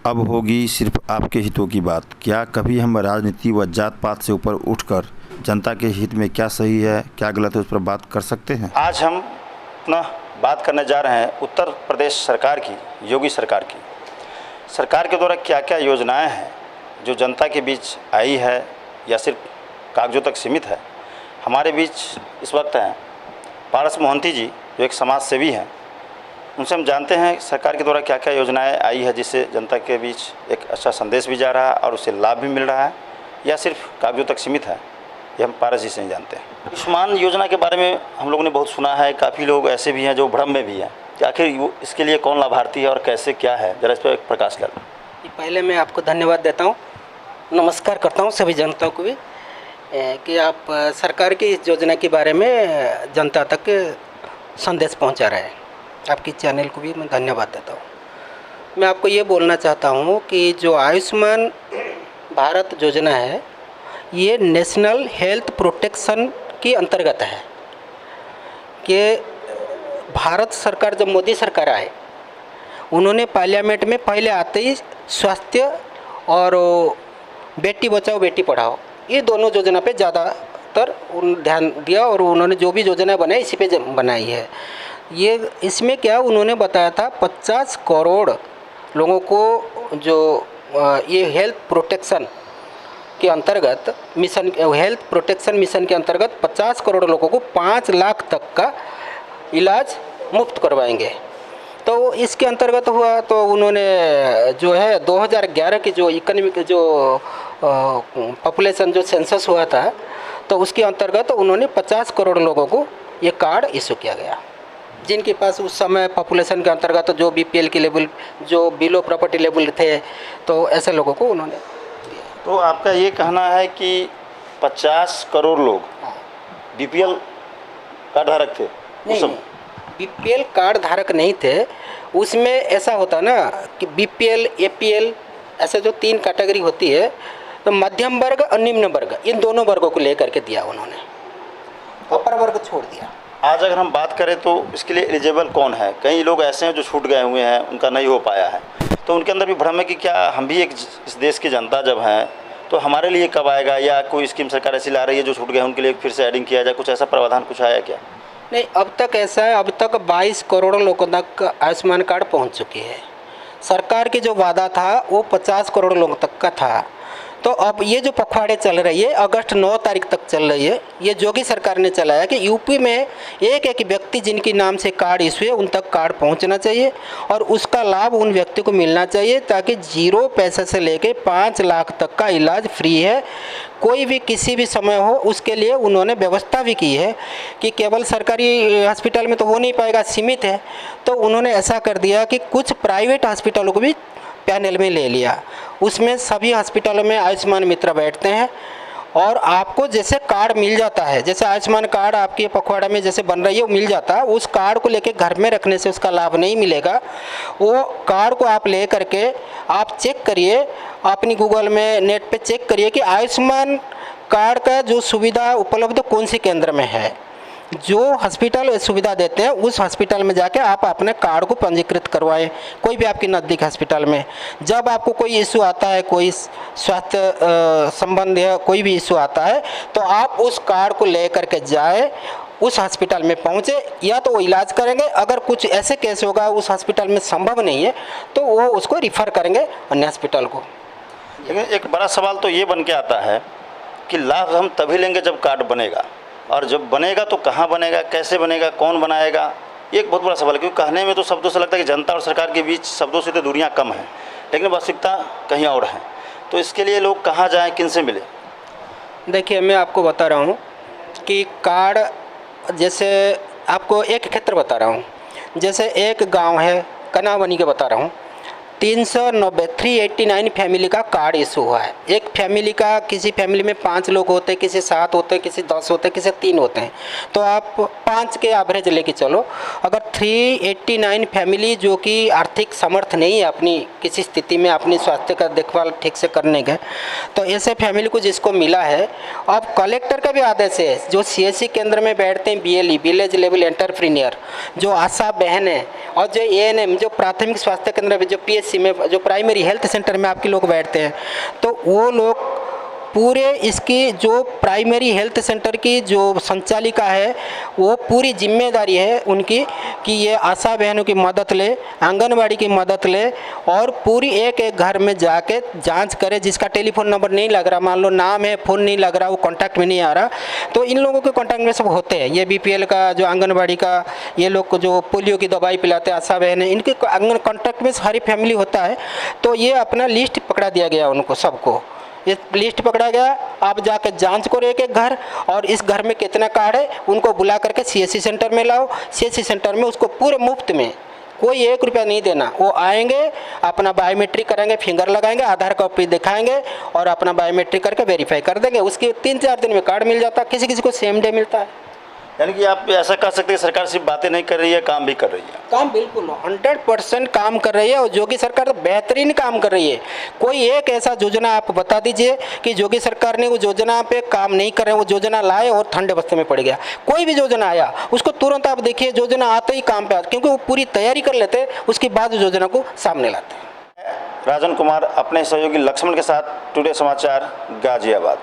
अब होगी सिर्फ आपके हितों की बात। क्या कभी हम राजनीति व जात पात से ऊपर उठकर जनता के हित में क्या सही है क्या गलत है उस पर बात कर सकते हैं? आज हम अपना बात करने जा रहे हैं उत्तर प्रदेश सरकार की, योगी सरकार की। सरकार के द्वारा क्या क्या योजनाएं हैं जो जनता के बीच आई है या सिर्फ कागजों तक सीमित है। हमारे बीच इस वक्त हैं पारस मोहंती जी, जो एक समाज सेवी हैं। उनसे हम जानते हैं सरकार के द्वारा क्या क्या योजनाएं आई है जिससे जनता के बीच एक अच्छा संदेश भी जा रहा है और उससे लाभ भी मिल रहा है या सिर्फ कागजों तक सीमित है, ये हम पारस जी से ही जानते हैं। आयुष्मान योजना के बारे में हम लोगों ने बहुत सुना है, काफ़ी लोग ऐसे भी हैं जो भ्रम में भी हैं कि आखिर इसके लिए कौन लाभार्थी है और कैसे क्या है, ज़रा इस पर एक प्रकाश कर। पहले मैं आपको धन्यवाद देता हूँ, नमस्कार करता हूँ सभी जनता को भी कि आप सरकार की इस योजना के बारे में जनता तक संदेश पहुँचा रहे हैं। आपकी चैनल को भी मैं धन्यवाद देता हूँ। मैं आपको ये बोलना चाहता हूँ कि जो आयुष्मान भारत योजना है ये नेशनल हेल्थ प्रोटेक्शन के अंतर्गत है कि भारत सरकार, जब मोदी सरकार आए, उन्होंने पार्लियामेंट में पहले आते ही स्वास्थ्य और बेटी बचाओ बेटी पढ़ाओ ये दोनों योजना पे ज़्यादातर ध्यान दिया और उन्होंने जो भी योजना बनाई इसी पे बनाई है। ये इसमें क्या उन्होंने बताया था 50 करोड़ लोगों को जो ये हेल्थ प्रोटेक्शन के अंतर्गत मिशन, हेल्थ प्रोटेक्शन मिशन के अंतर्गत 50 करोड़ लोगों को 5 लाख तक का इलाज मुफ्त करवाएंगे। तो इसके अंतर्गत हुआ तो उन्होंने जो है 2011 की जो इकोनॉमिक जो पॉपुलेशन जो सेंसस हुआ था तो उसके अंतर्गत उन्होंने 50 करोड़ लोगों को ये कार्ड इशू किया गया, जिनके पास उस समय पॉपुलेशन के अंतर्गत जो बीपीएल के लेवल, जो बिलो प्रॉपर्टी लेवल थे, तो ऐसे लोगों को उन्होंने दिया। तो आपका ये कहना है कि 50 करोड़ लोग बीपीएल कार्ड धारक थे? नहीं, बीपीएल कार्ड धारक नहीं थे। उसमें ऐसा होता ना कि बीपीएल, एपीएल ऐसे जो 3 कैटेगरी होती है, तो मध्यम वर्ग और निम्न वर्ग, इन दोनों वर्गों को लेकर के दिया उन्होंने, अपर वर्ग छोड़ दिया। आज अगर हम बात करें तो इसके लिए एलिजिबल कौन है? कई लोग ऐसे हैं जो छूट गए हुए हैं, उनका नहीं हो पाया है, तो उनके अंदर भी भ्रम है कि क्या हम भी एक इस देश की जनता जब हैं तो हमारे लिए कब आएगा, या कोई स्कीम सरकार ऐसी ला रही है जो छूट गए उनके लिए फिर से एडिंग किया जाए, कुछ ऐसा प्रावधान कुछ आया क्या? नहीं, अब तक ऐसा है, अब तक 22 करोड़ लोगों तक आयुष्मान कार्ड पहुंच चुके हैं। सरकार की जो वादा था वो 50 करोड़ लोगों तक का था। तो अब ये जो पखवाड़े चल रही है, अगस्त 9 तारीख तक चल रही है, ये योगी सरकार ने चलाया कि यूपी में एक एक व्यक्ति जिनके नाम से कार्ड इशू है उन तक कार्ड पहुंचना चाहिए और उसका लाभ उन व्यक्ति को मिलना चाहिए, ताकि 0 पैसे से लेके 5 लाख तक का इलाज फ्री है। कोई भी किसी भी समय हो, उसके लिए उन्होंने व्यवस्था भी की है कि केवल सरकारी हॉस्पिटल में तो हो नहीं पाएगा, सीमित है। तो उन्होंने ऐसा कर दिया कि कुछ प्राइवेट हॉस्पिटलों को भी पैनल में ले लिया। उसमें सभी हॉस्पिटलों में आयुष्मान मित्र बैठते हैं और आपको जैसे कार्ड मिल जाता है, जैसे आयुष्मान कार्ड आपके पखवाड़ा में जैसे बन रही है वो मिल जाता है, उस कार्ड को लेके घर में रखने से उसका लाभ नहीं मिलेगा। वो कार्ड को आप ले करके आप चेक करिए, अपनी गूगल में नेट पे चेक करिए कि आयुष्मान कार्ड का जो सुविधा उपलब्ध कौन से केंद्र में है। जो हॉस्पिटल सुविधा देते हैं उस हॉस्पिटल में जाके आप अपने कार्ड को पंजीकृत करवाएं, कोई भी आपकी नज़दीक हॉस्पिटल में। जब आपको कोई इशू आता है, कोई स्वास्थ्य संबंधी कोई भी इशू आता है, तो आप उस कार्ड को ले करके जाए, उस हॉस्पिटल में पहुँचे, या तो वो इलाज करेंगे। अगर कुछ ऐसे केस होगा उस हॉस्पिटल में संभव नहीं है तो वो उसको रिफ़र करेंगे अन्य हॉस्पिटल को। लेकिन एक बड़ा सवाल तो ये बन के आता है कि लाभ हम तभी लेंगे जब कार्ड बनेगा, और जब बनेगा तो कहाँ बनेगा, कैसे बनेगा, कौन बनाएगा, ये एक बहुत बड़ा सवाल है। क्योंकि कहने में तो शब्दों से लगता है कि जनता और सरकार के बीच शब्दों से तो दूरियाँ कम हैं, लेकिन वास्तविकता कहीं और है। तो इसके लिए लोग कहाँ जाएं, किन से मिले? देखिए, मैं आपको बता रहा हूँ कि कार्ड, जैसे आपको एक क्षेत्र बता रहा हूँ, जैसे एक गाँव है कनावनी के बता रहा हूँ, 389 फैमिली का कार्ड इशू हुआ है। एक फैमिली का, किसी फैमिली में 5 लोग होते हैं, किसी 7 होते हैं, किसी 10 होते हैं, किसी 3 होते हैं, तो आप 5 के एवरेज लेके चलो। अगर 389 फैमिली जो कि आर्थिक समर्थ नहीं है अपनी किसी स्थिति में अपनी स्वास्थ्य का देखभाल ठीक से करने का, तो ऐसे फैमिली को जिसको मिला है, अब कलेक्टर का भी आदेश है, जो CSC केंद्र में बैठते हैं, BLE विलेज लेवल एंटरप्रीनियर, जो आशा बहन है, और जो ANM जो प्राथमिक स्वास्थ्य केंद्र में जो PSC PHC में, जो प्राइमरी हेल्थ सेंटर में आपके लोग बैठते हैं, तो वो लोग पूरे इसकी जो प्राइमरी हेल्थ सेंटर की जो संचालिका है, वो पूरी जिम्मेदारी है उनकी कि ये आशा बहनों की मदद ले, आंगनबाड़ी की मदद ले और पूरी एक एक घर में जाके जांच करे। जिसका टेलीफोन नंबर नहीं लग रहा, मान लो नाम है, फ़ोन नहीं लग रहा, वो कॉन्टैक्ट में नहीं आ रहा, तो इन लोगों के कॉन्टैक्ट में सब होते हैं। ये BPL का, जो आंगनबाड़ी का, ये लोग को जो पोलियो की दवाई पिलाते हैं आशा बहन है, इनके कॉन्टैक्ट में सारी फैमिली होता है। तो ये अपना लिस्ट पकड़ा दिया गया उनको, सबको ये लिस्ट पकड़ा गया। आप जाकर जांच करो एक एक घर, और इस घर में कितना कार्ड है उनको बुला करके CSC सेंटर में लाओ। CSC सेंटर में उसको पूरे मुफ्त में, कोई 1 रुपया नहीं देना। वो आएंगे, अपना बायोमेट्रिक करेंगे, फिंगर लगाएंगे, आधार कॉपी दिखाएंगे और अपना बायोमेट्रिक करके वेरीफाई कर देंगे। उसके 3-4 दिन में कार्ड मिल जाता है, किसी किसी को सेम डे मिलता है। यानी कि आप ऐसा कह सकते हैं सरकार सिर्फ बातें नहीं कर रही है, काम भी कर रही है। काम बिल्कुल 100% काम कर रही है, और योगी सरकार तो बेहतरीन काम कर रही है। कोई एक ऐसा योजना आप बता दीजिए कि योगी सरकार ने वो योजना पे काम नहीं कर रहे, वो योजना लाए और ठंडे बस्ते में पड़ गया। कोई भी योजना आया उसको तुरंत आप देखिए, योजना आते ही काम पे, क्योंकि वो पूरी तैयारी कर लेते, उसके बाद योजना को सामने लाते हैं। राजन कुमार अपने सहयोगी लक्ष्मण के साथ, टुडे समाचार, गाजियाबाद।